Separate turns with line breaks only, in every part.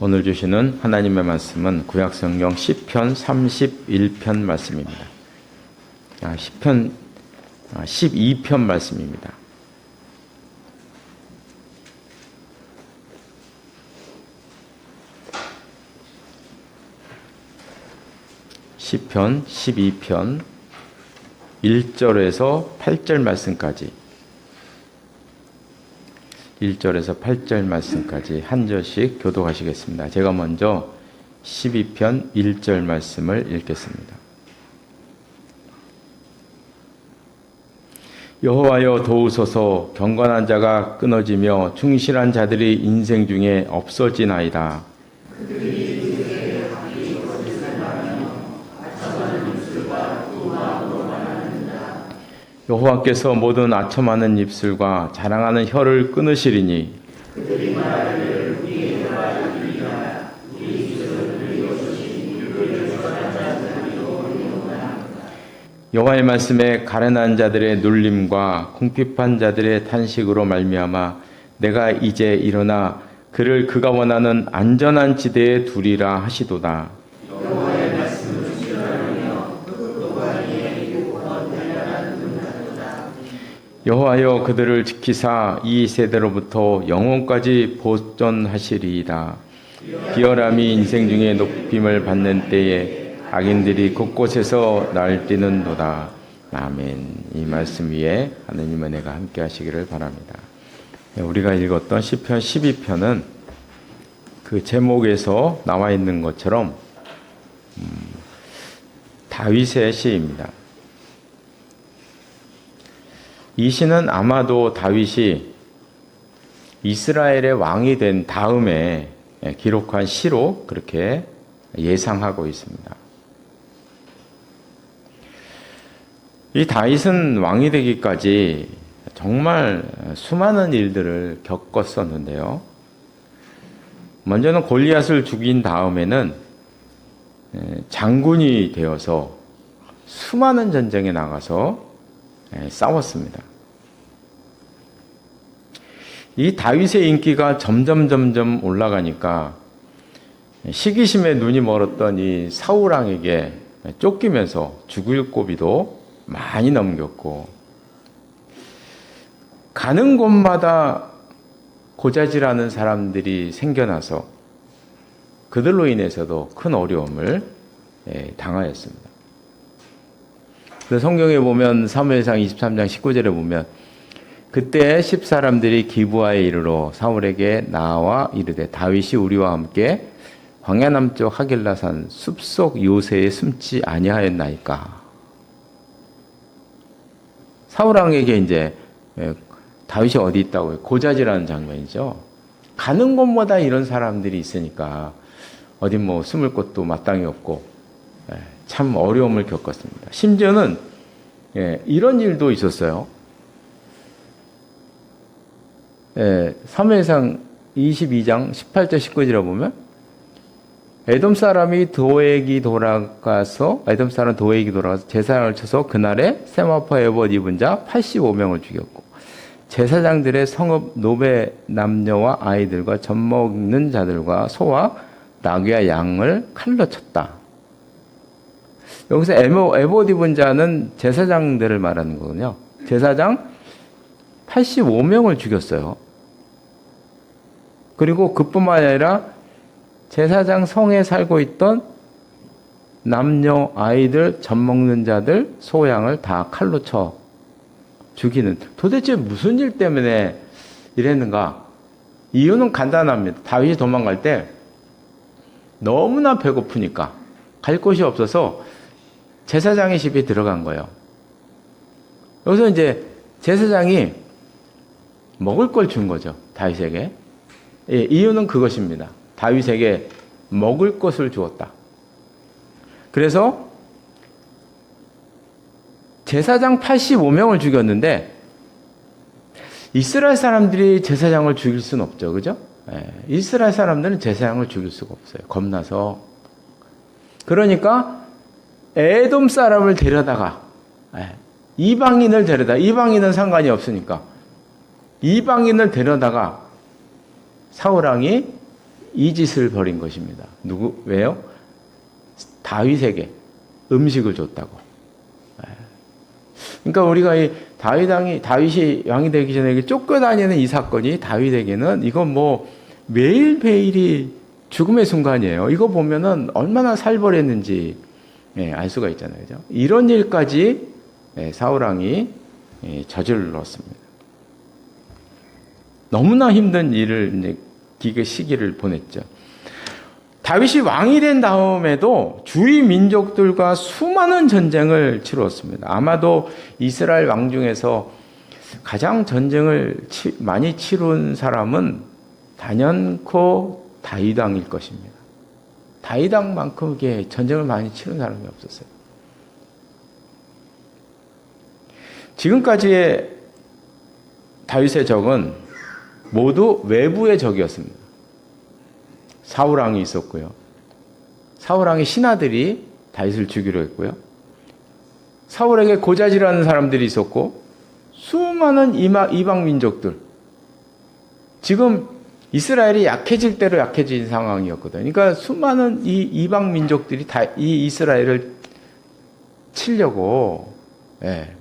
오늘 주시는 하나님의 말씀은 구약성경 시편 31편 말씀입니다. 시편 12편 말씀입니다. 시편 12편 1절에서 8절 말씀까지 1절에서 8절 말씀까지 한 절씩 교독하시겠습니다. 제가 먼저 12편 1절 말씀을 읽겠습니다. 여호와여 도우소서. 경건한 자가 끊어지며 충실한 자들이 인생 중에 없어지나이다. 여호와께서 모든 아첨하는 입술과 자랑하는 혀를 끊으시리니 여호와의 말씀에 가련한 자들의 눌림과 궁핍한 자들의 탄식으로 말미암아 내가 이제 일어나 그를 그가 원하는 안전한 지대에 두리라 하시도다. 여호와여 그들을 지키사 이 세대로부터 영원까지 보존하시리이다. 비열함이 인생 중에 높임을 받는 때에 악인들이 곳곳에서 날뛰는도다. 아멘. 이 말씀 위에 하나님 은혜가 함께 하시기를 바랍니다. 우리가 읽었던 시편 12편은 그 제목에서 나와 있는 것처럼 다윗의 시입니다. 이 시는 아마도 다윗이 이스라엘의 왕이 된 다음에 기록한 시로 그렇게 예상하고 있습니다. 이 다윗은 왕이 되기까지 정말 수많은 일들을 겪었었는데요. 먼저는 골리앗을 죽인 다음에는 장군이 되어서 수많은 전쟁에 나가서 싸웠습니다. 이 다윗의 인기가 점점 올라가니까 시기심에 눈이 멀었던 이 사울 왕에게 쫓기면서 죽을 고비도 많이 넘겼고 가는 곳마다 고자질하는 사람들이 생겨나서 그들로 인해서도 큰 어려움을 당하였습니다. 성경에 보면 사무엘상 23장 19절에 보면 그때 10사람들이 기브아에 이르러 사울에게 나와 이르되 다윗이 우리와 함께 광야 남쪽 하길라산 숲속 요새에 숨지 아니하였나이까. 사울 왕에게 이제 다윗이 어디 있다고 고자질하는 장면이죠. 가는 곳마다 이런 사람들이 있으니까 어디 뭐 숨을 곳도 마땅히 없고 참 어려움을 겪었습니다. 심지어는 이런 일도 있었어요. 사무엘상 22장 18절 19절에 보면 에돔 사람 도액이 돌아가서 제사장을 쳐서 그날에 세마포 에봇 입은 자 85명을 죽였고 제사장들의 성읍 노베 남녀와 아이들과 젖 먹는 자들과 소와 나귀와 양을 칼로 쳤다. 여기서 에봇 입은 자는 제사장들을 말하는 거군요. 제사장 85명을 죽였어요. 그리고 그뿐만 아니라 제사장 성에 살고 있던 남녀, 아이들, 젖 먹는 자들, 소, 양을 다 칼로 쳐 죽이는. 도대체 무슨 일 때문에 이랬는가? 이유는 간단합니다. 다윗이 도망갈 때 너무나 배고프니까 갈 곳이 없어서 제사장의 집에 들어간 거예요. 여기서 이제 제사장이 먹을 걸 준 거죠. 다윗에게. 이유는 그것입니다. 다윗에게 먹을 것을 주었다. 그래서 제사장 85명을 죽였는데 이스라엘 사람들이 제사장을 죽일 수는 없죠. 그죠? 이스라엘 사람들은 제사장을 죽일 수가 없어요. 겁나서. 그러니까 에돔 사람을 데려다가 이방인을 이방인은 상관이 없으니까 이방인을 데려다가 사울왕이 이 짓을 벌인 것입니다. 왜요? 다윗에게 음식을 줬다고. 그러니까 우리가 이 다윗이 왕이 되기 전에 쫓겨다니는 이 사건이 다윗에게는 이건 뭐 매일매일이 죽음의 순간이에요. 이거 보면은 얼마나 살벌했는지 알 수가 있잖아요. 그죠? 이런 일까지 사울왕이 저질렀습니다. 너무나 힘든 일을 이제 그 시기를 보냈죠. 다윗이 왕이 된 다음에도 주위 민족들과 수많은 전쟁을 치루었습니다. 아마도 이스라엘 왕 중에서 가장 전쟁을 많이 치룬 사람은 단연코 다윗 왕일 것입니다. 다윗 왕만큼 전쟁을 많이 치룬 사람이 없었어요. 지금까지의 다윗의 적은 모두 외부의 적이었습니다. 사울왕이 있었고요. 사울왕의 신하들이 다윗을 죽이려 했고요. 사울에게 고자질하는 사람들이 있었고 수많은 이방 민족들. 지금 이스라엘이 약해질 대로 약해진 상황이었거든요. 그러니까 수많은 이 이방 민족들이 다 이 이스라엘을 치려고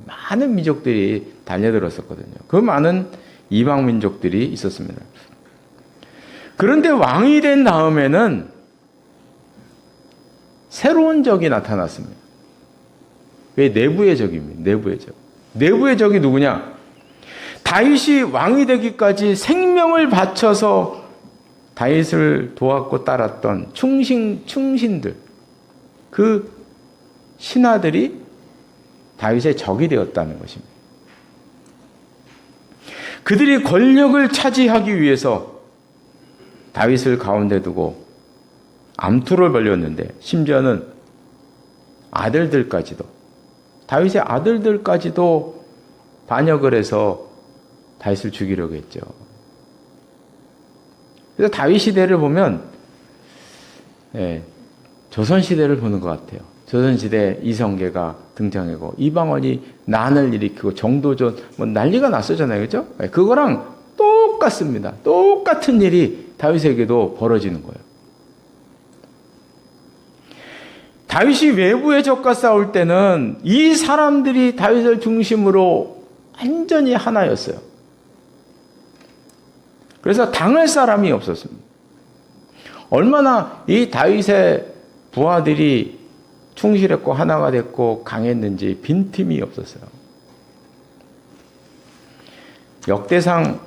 많은 민족들이 달려들었었거든요. 그 많은 이방 민족들이 있었습니다. 그런데 왕이 된 다음에는 새로운 적이 나타났습니다. 왜? 내부의 적입니다. 내부의 적. 내부의 적이 누구냐? 다윗이 왕이 되기까지 생명을 바쳐서 다윗을 도왔고 따랐던 충신들, 그 신하들이 다윗의 적이 되었다는 것입니다. 그들이 권력을 차지하기 위해서 다윗을 가운데 두고 암투를 벌였는데 심지어는 아들들까지도 다윗의 아들들까지도 반역을 해서 다윗을 죽이려고 했죠. 그래서 다윗 시대를 보면 조선 시대를 보는 것 같아요. 조선 시대 이성계가 등장하고 이방원이 난을 일으키고 정도전 뭐 난리가 났었잖아요, 그렇죠? 그거랑 똑같습니다. 똑같은 일이 다윗에게도 벌어지는 거예요. 다윗이 외부의 적과 싸울 때는 이 사람들이 다윗을 중심으로 완전히 하나였어요. 그래서 당할 사람이 없었습니다. 얼마나 이 다윗의 부하들이 충실했고 하나가 됐고 강했는지 빈틈이 없었어요. 역대상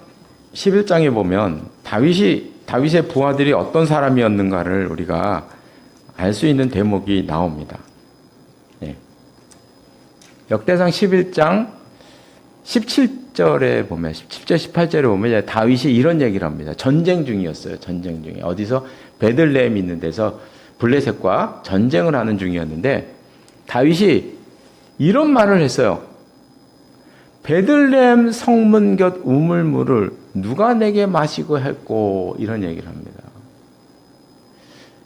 11장에 보면 다윗의 부하들이 어떤 사람이었는가를 우리가 알 수 있는 대목이 나옵니다. 역대상 11장 17절에 보면 17절 18절에 보면 다윗이 이런 얘기를 합니다. 전쟁 중이었어요. 전쟁 중에 어디서 베들레헴 있는 데서 블레셋과 전쟁을 하는 중이었는데 다윗이 이런 말을 했어요. 베들레헴 성문 곁 우물물을 누가 내게 마시고 했고 이런 얘기를 합니다.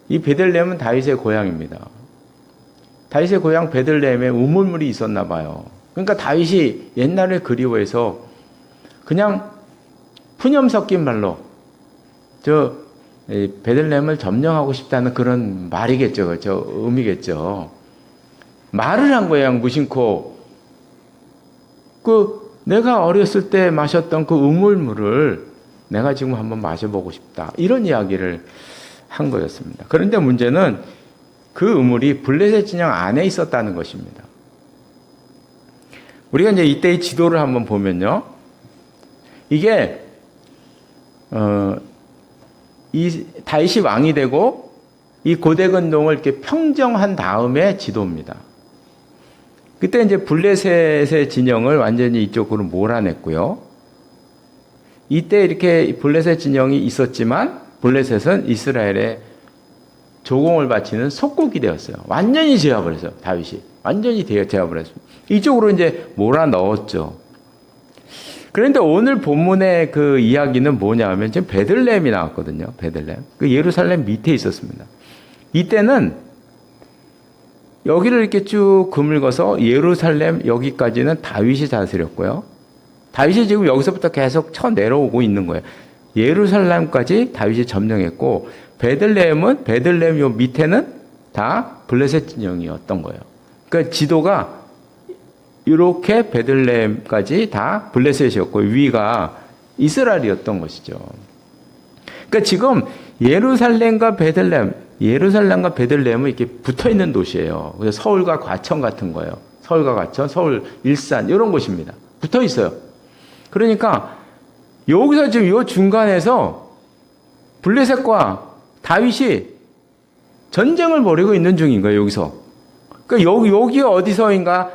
이 베들레헴은 다윗의 고향입니다. 다윗의 고향 베들레헴에 우물물이 있었나 봐요. 그러니까 다윗이 옛날에 그리워해서 그냥 푸념 섞인 말로 베들레헴을 점령하고 싶다는 그런 말이겠죠. 그렇죠? 의미겠죠. 말을 한 거예요. 무심코. 내가 어렸을 때 마셨던 그 우물물을 내가 지금 한번 마셔보고 싶다. 이런 이야기를 한 거였습니다. 그런데 문제는 그 우물이 블레셋 진영 안에 있었다는 것입니다. 우리가 이제 이때의 지도를 한번 보면요. 이게, 이 다윗이 왕이 되고 이 고대근동을 이렇게 평정한 다음에 지도입니다. 그때 이제 블레셋의 진영을 완전히 이쪽으로 몰아냈고요. 이때 이렇게 블레셋 진영이 있었지만 블레셋은 이스라엘의 조공을 바치는 속국이 되었어요. 완전히 제압을 했어요. 다윗이. 완전히 제압을 했습니다. 이쪽으로 이제 몰아 넣었죠. 그런데 오늘 본문의 그 이야기는 뭐냐면 지금 베들레헴이 나왔거든요. 베들레헴. 그 예루살렘 밑에 있었습니다. 이때는 여기를 이렇게 쭉 그물거서 예루살렘 여기까지는 다윗이 다스렸고요. 다윗이 지금 여기서부터 계속 쳐 내려오고 있는 거예요. 예루살렘까지 다윗이 점령했고 베들레헴 요 밑에는 다 블레셋 진영이었던 거예요. 그러니까 지도가 이렇게 베들레헴까지 다 블레셋이었고 위가 이스라엘이었던 것이죠. 그러니까 지금 예루살렘과 베들레헴은 이렇게 붙어 있는 도시예요. 그래서 서울과 과천 같은 거예요. 서울과 과천, 서울, 일산 이런 곳입니다. 붙어 있어요. 그러니까 여기서 지금 이 중간에서 블레셋과 다윗이 전쟁을 벌이고 있는 중인 거예요. 여기서. 그러니까 여기 어디서인가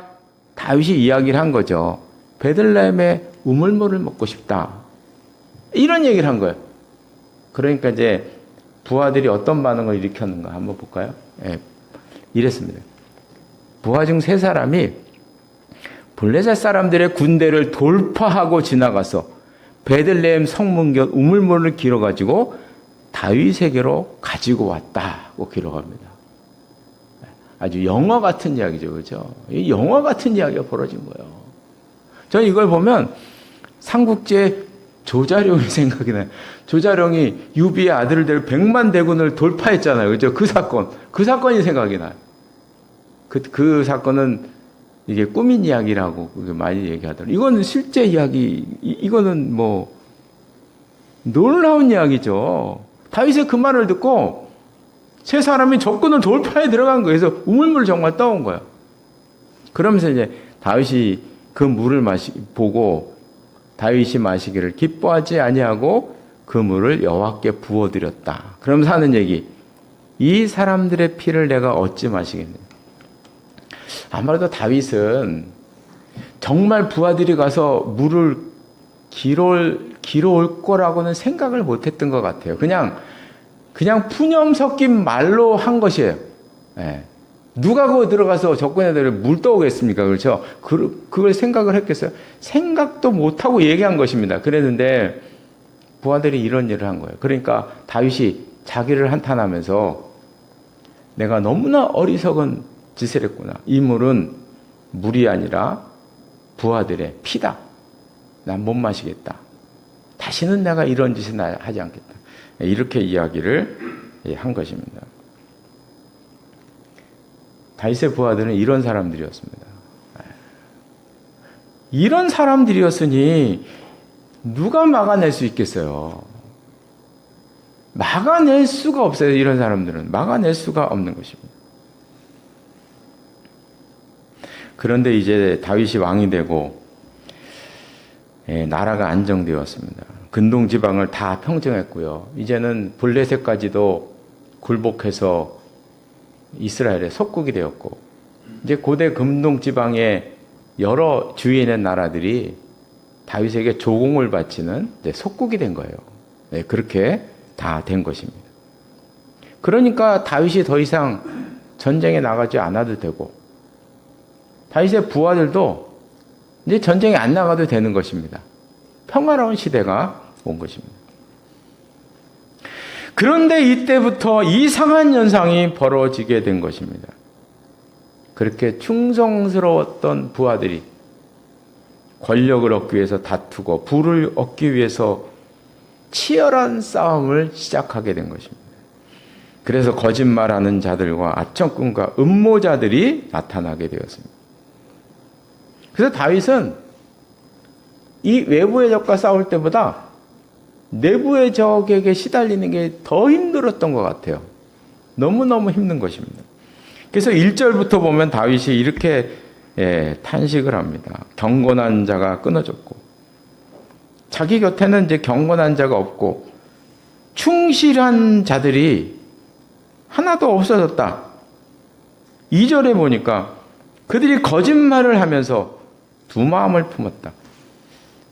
다윗이 이야기를 한 거죠. 베들레헴의 우물물을 먹고 싶다. 이런 얘기를 한 거예요. 그러니까 이제 부하들이 어떤 반응을 일으켰는가 한번 볼까요? 예, 이랬습니다. 부하 중 3사람이 블레셋 사람들의 군대를 돌파하고 지나가서 베들레헴 성문 곁 우물물을 길어가지고 다윗에게로 가지고 왔다고 기록합니다. 아주 영화 같은 이야기죠. 그렇죠? 이 영화 같은 이야기가 벌어진 거예요. 저는 이걸 보면 삼국지의 조자룡이 생각이 나요. 조자룡이 유비의 아들들 100만 대군을 돌파했잖아요. 그죠? 그 사건이 생각이 나요. 그 사건은 이게 꾸민 이야기라고 많이 얘기하더라고요. 이거는 실제 이야기, 이거는 뭐 놀라운 이야기죠. 다윗의 그 말을 듣고 3사람이 적군을 돌파해 들어간 거예요. 그래서 우물물을 정말 떠온 거예요. 그러면서 이제 다윗이 그 물을 보고 다윗이 마시기를 기뻐하지 아니하고 그 물을 여호와께 부어드렸다. 그러면서 하는 얘기, 이 사람들의 피를 내가 어찌 마시겠느냐. 아무래도 다윗은 정말 부하들이 가서 물을 길어올 거라고는 생각을 못했던 것 같아요. 그냥 푸념 섞인 말로 한 것이에요. 예. 누가 그거 들어가서 적군 애들을 물 떠오겠습니까? 그렇죠? 그걸 생각을 했겠어요? 생각도 못하고 얘기한 것입니다. 그랬는데 부하들이 이런 일을 한 거예요. 그러니까 다윗이 자기를 한탄하면서 내가 너무나 어리석은 짓을 했구나. 이 물은 물이 아니라 부하들의 피다. 난 못 마시겠다. 다시는 내가 이런 짓을 하지 않겠다. 이렇게 이야기를 한 것입니다. 다윗의 부하들은 이런 사람들이었습니다. 이런 사람들이었으니 누가 막아낼 수 있겠어요? 막아낼 수가 없어요. 이런 사람들은 막아낼 수가 없는 것입니다. 그런데 이제 다윗이 왕이 되고 나라가 안정되었습니다. 근동 지방을 다 평정했고요. 이제는 블레셋까지도 굴복해서 이스라엘의 속국이 되었고, 이제 고대 근동 지방의 여러 주위에 있는 나라들이 다윗에게 조공을 바치는 속국이 된 거예요. 그렇게 다 된 것입니다. 그러니까 다윗이 더 이상 전쟁에 나가지 않아도 되고, 다윗의 부하들도 이제 전쟁에 안 나가도 되는 것입니다. 평화로운 시대가 온 것입니다. 그런데 이때부터 이상한 현상이 벌어지게 된 것입니다. 그렇게 충성스러웠던 부하들이 권력을 얻기 위해서 다투고 부를 얻기 위해서 치열한 싸움을 시작하게 된 것입니다. 그래서 거짓말하는 자들과 아첨꾼과 음모자들이 나타나게 되었습니다. 그래서 다윗은 이 외부의 적과 싸울 때보다 내부의 적에게 시달리는 게 더 힘들었던 것 같아요. 너무너무 힘든 것입니다. 그래서 1절부터 보면 다윗이 이렇게 탄식을 합니다. 경건한 자가 끊어졌고, 자기 곁에는 이제 경건한 자가 없고 충실한 자들이 하나도 없어졌다. 2절에 보니까 그들이 거짓말을 하면서 두 마음을 품었다.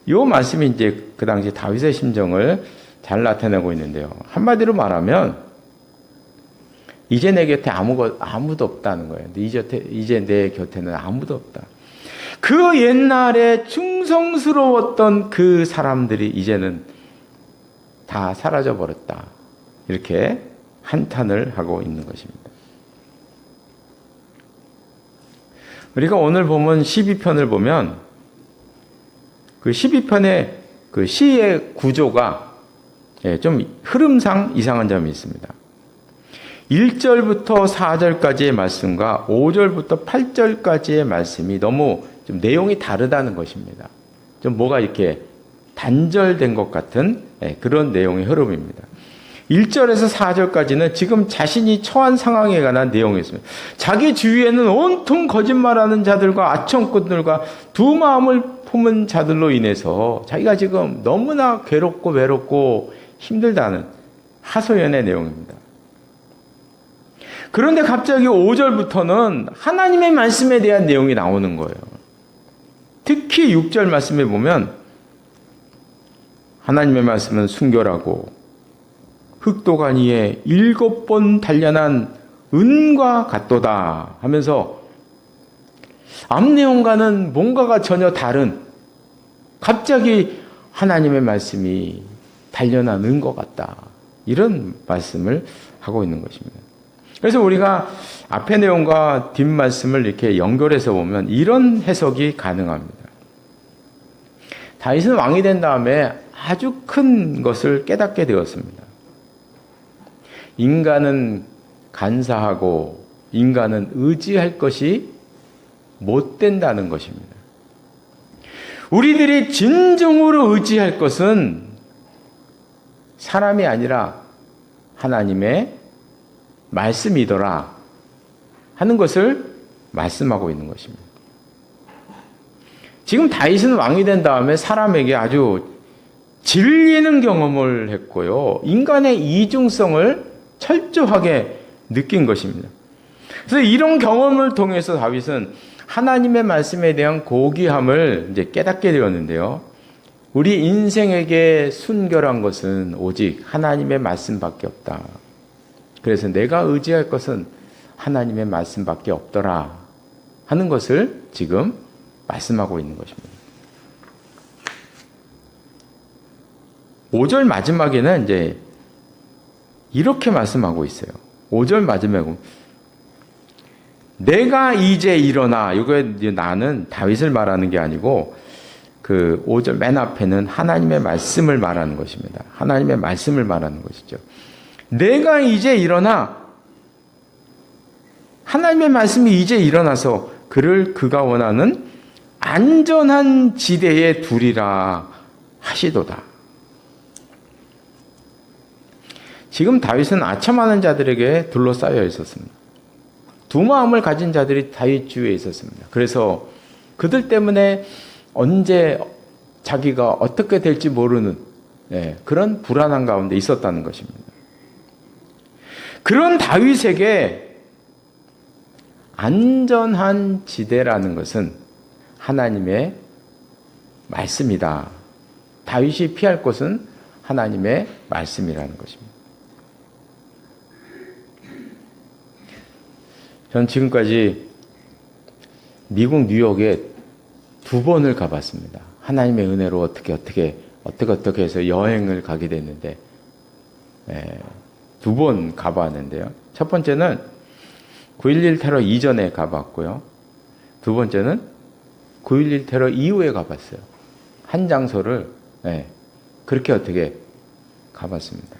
이 말씀이 이제 그 당시 다윗의 심정을 잘 나타내고 있는데요. 한마디로 말하면 이제 내 곁에 아무도 없다는 거예요. 이제 내 곁에는 아무도 없다. 그 옛날에 충성스러웠던 그 사람들이 이제는 다 사라져 버렸다. 이렇게 한탄을 하고 있는 것입니다. 우리가 오늘 보면 12편을 보면 그 12편의 그 시의 구조가 좀 흐름상 이상한 점이 있습니다. 1절부터 4절까지의 말씀과 5절부터 8절까지의 말씀이 너무 좀 내용이 다르다는 것입니다. 좀 뭐가 이렇게 단절된 것 같은 그런 내용의 흐름입니다. 1절에서 4절까지는 지금 자신이 처한 상황에 관한 내용이었습니다. 자기 주위에는 온통 거짓말하는 자들과 아청꾼들과 두 마음을 품은 자들로 인해서 자기가 지금 너무나 괴롭고 외롭고 힘들다는 하소연의 내용입니다. 그런데 갑자기 5절부터는 하나님의 말씀에 대한 내용이 나오는 거예요. 특히 6절 말씀에 보면 하나님의 말씀은 순결하고 흑도간 위에 7번 단련한 은과 같도다 하면서 앞 내용과는 뭔가가 전혀 다른 갑자기 하나님의 말씀이 단련한 은과 같다. 이런 말씀을 하고 있는 것입니다. 그래서 우리가 앞의 내용과 뒷 말씀을 이렇게 연결해서 보면 이런 해석이 가능합니다. 다윗은 왕이 된 다음에 아주 큰 것을 깨닫게 되었습니다. 인간은 간사하고 인간은 의지할 것이 못 된다는 것입니다. 우리들이 진정으로 의지할 것은 사람이 아니라 하나님의 말씀이더라 하는 것을 말씀하고 있는 것입니다. 지금 다윗은 왕이 된 다음에 사람에게 아주 질리는 경험을 했고요. 인간의 이중성을 철저하게 느낀 것입니다. 그래서 이런 경험을 통해서 다윗은 하나님의 말씀에 대한 고귀함을 이제 깨닫게 되었는데요. 우리 인생에게 순결한 것은 오직 하나님의 말씀밖에 없다. 그래서 내가 의지할 것은 하나님의 말씀밖에 없더라 하는 것을 지금 말씀하고 있는 것입니다. 5절 마지막에는 이제 이렇게 말씀하고 있어요. 5절 마지막에 내가 이제 일어나, 이거 나는 다윗을 말하는 게 아니고 그 5절 맨 앞에는 하나님의 말씀을 말하는 것입니다. 하나님의 말씀을 말하는 것이죠. 내가 이제 일어나, 하나님의 말씀이 이제 일어나서 그가 원하는 안전한 지대에 두리라 하시도다. 지금 다윗은 아첨하는 자들에게 둘러싸여 있었습니다. 두 마음을 가진 자들이 다윗 주위에 있었습니다. 그래서 그들 때문에 언제 자기가 어떻게 될지 모르는 그런 불안한 가운데 있었다는 것입니다. 그런 다윗에게 안전한 지대라는 것은 하나님의 말씀이다. 다윗이 피할 곳은 하나님의 말씀이라는 것입니다. 전 지금까지 미국 뉴욕에 2번을 가봤습니다. 하나님의 은혜로 어떻게 해서 여행을 가게 됐는데 2번 가봤는데요. 첫 번째는 9.11 테러 이전에 가봤고요. 두 번째는 9.11 테러 이후에 가봤어요. 한 장소를 그렇게 가봤습니다.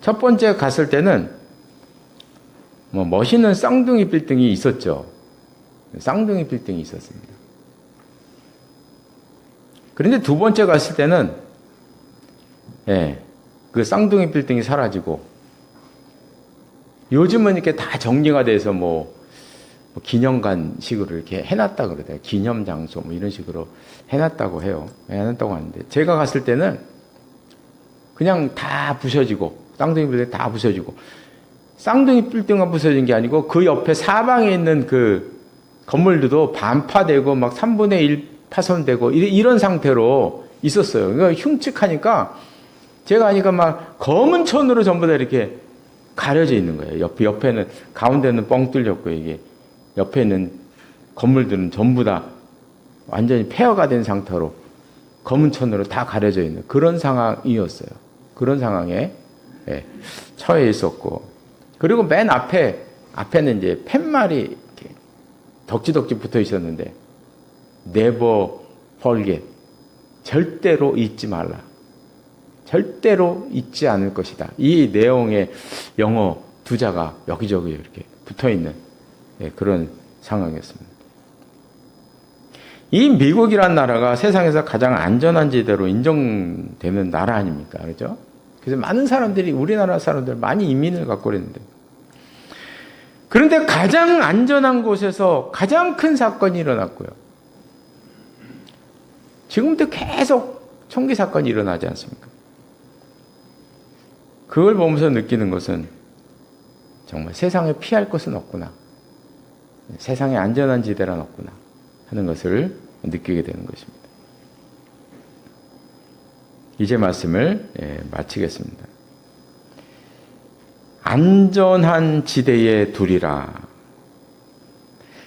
첫 번째 갔을 때는 멋있는 쌍둥이 빌딩이 있었죠. 쌍둥이 빌딩이 있었습니다. 그런데 두 번째 갔을 때는 그 쌍둥이 빌딩이 사라지고 요즘은 이렇게 다 정리가 돼서 기념관 식으로 이렇게 해놨다 그러대요. 기념 장소 이런 식으로 해놨다고 해요. 해놨다고 하는데 제가 갔을 때는 그냥 다 부셔지고 쌍둥이 빌딩 다 부셔지고 쌍둥이 빌딩만 부서진 게 아니고 그 옆에 사방에 있는 그 건물들도 반파되고 막 3분의 1 파손되고 이런 상태로 있었어요. 그러니까 흉측하니까 제가 하니까 막 검은 천으로 전부 다 이렇게 가려져 있는 거예요. 옆에는 가운데는 뻥 뚫렸고 이게 옆에 있는 건물들은 전부 다 완전히 폐허가 된 상태로 검은 천으로 다 가려져 있는 그런 상황이었어요. 그런 상황에 처해 있었고 그리고 맨 앞에는 이제 팻말이 이렇게 덕지덕지 붙어 있었는데 Never forget. 절대로 잊지 말라. 절대로 잊지 않을 것이다. 이 내용의 영어 두자가 여기저기 이렇게 붙어있는 그런 상황이었습니다. 이 미국이란 나라가 세상에서 가장 안전한 지대로 인정되는 나라 아닙니까? 그렇죠? 그래서 많은 사람들이, 우리나라 사람들 많이 이민을 갖고 그랬는데, 그런데 가장 안전한 곳에서 가장 큰 사건이 일어났고요. 지금도 계속 총기 사건이 일어나지 않습니까? 그걸 보면서 느끼는 것은 정말 세상에 피할 것은 없구나. 세상에 안전한 지대란 없구나 하는 것을 느끼게 되는 것입니다. 이제 말씀을 마치겠습니다. 안전한 지대에 두리라.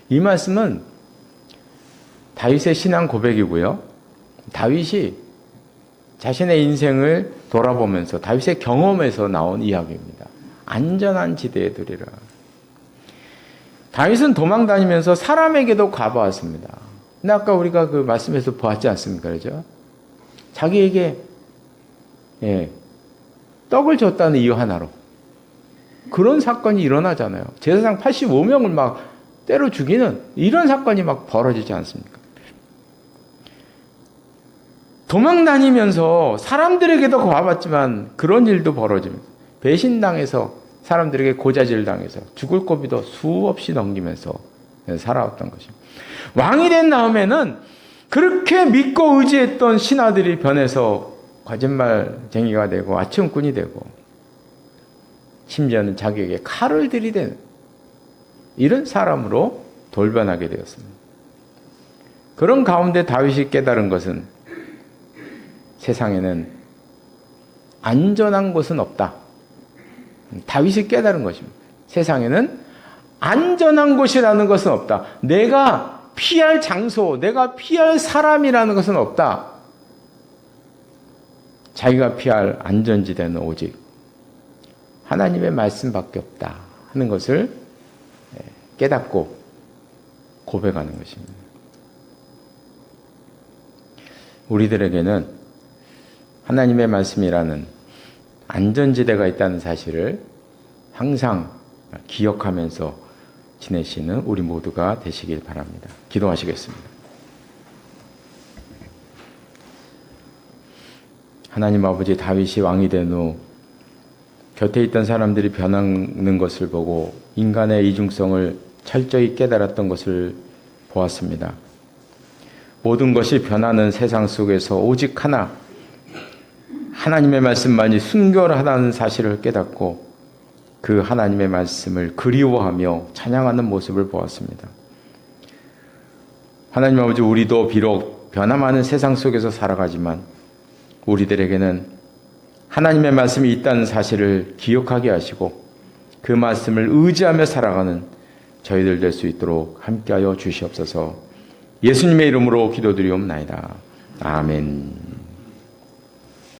이 말씀은 다윗의 신앙 고백이고요. 다윗이 자신의 인생을 돌아보면서 다윗의 경험에서 나온 이야기입니다. 안전한 지대에 두리라. 다윗은 도망 다니면서 사람에게도 가봐왔습니다. 근데 아까 우리가 그 말씀에서 보았지 않습니까? 그렇죠? 자기에게 떡을 줬다는 이유 하나로 그런 사건이 일어나잖아요. 제사장 85명을 막 때려 죽이는 이런 사건이 막 벌어지지 않습니까? 도망 다니면서 사람들에게도 가봤지만 그런 일도 벌어집니다. 배신당해서 사람들에게 고자질 당해서 죽을 고비도 수없이 넘기면서 살아왔던 것입니다. 왕이 된 다음에는 그렇게 믿고 의지했던 신하들이 변해서 거짓말쟁이가 되고 아치움꾼이 되고 심지어는 자기에게 칼을 들이대는 이런 사람으로 돌변하게 되었습니다. 그런 가운데 다윗이 깨달은 것은 세상에는 안전한 곳은 없다. 다윗이 깨달은 것입니다. 세상에는 안전한 곳이라는 것은 없다. 내가 피할 장소, 내가 피할 사람이라는 것은 없다. 자기가 피할 안전지대는 오직 하나님의 말씀밖에 없다 하는 것을 깨닫고 고백하는 것입니다. 우리들에게는 하나님의 말씀이라는 안전지대가 있다는 사실을 항상 기억하면서 지내시는 우리 모두가 되시길 바랍니다. 기도하시겠습니다. 하나님 아버지, 다윗이 왕이 된 후 곁에 있던 사람들이 변하는 것을 보고 인간의 이중성을 철저히 깨달았던 것을 보았습니다. 모든 것이 변하는 세상 속에서 오직 하나, 하나님의 말씀만이 순결하다는 사실을 깨닫고 그 하나님의 말씀을 그리워하며 찬양하는 모습을 보았습니다. 하나님 아버지, 우리도 비록 변화많은 세상 속에서 살아가지만 우리들에게는 하나님의 말씀이 있다는 사실을 기억하게 하시고 그 말씀을 의지하며 살아가는 저희들 될 수 있도록 함께하여 주시옵소서. 예수님의 이름으로 기도드리옵나이다. 아멘.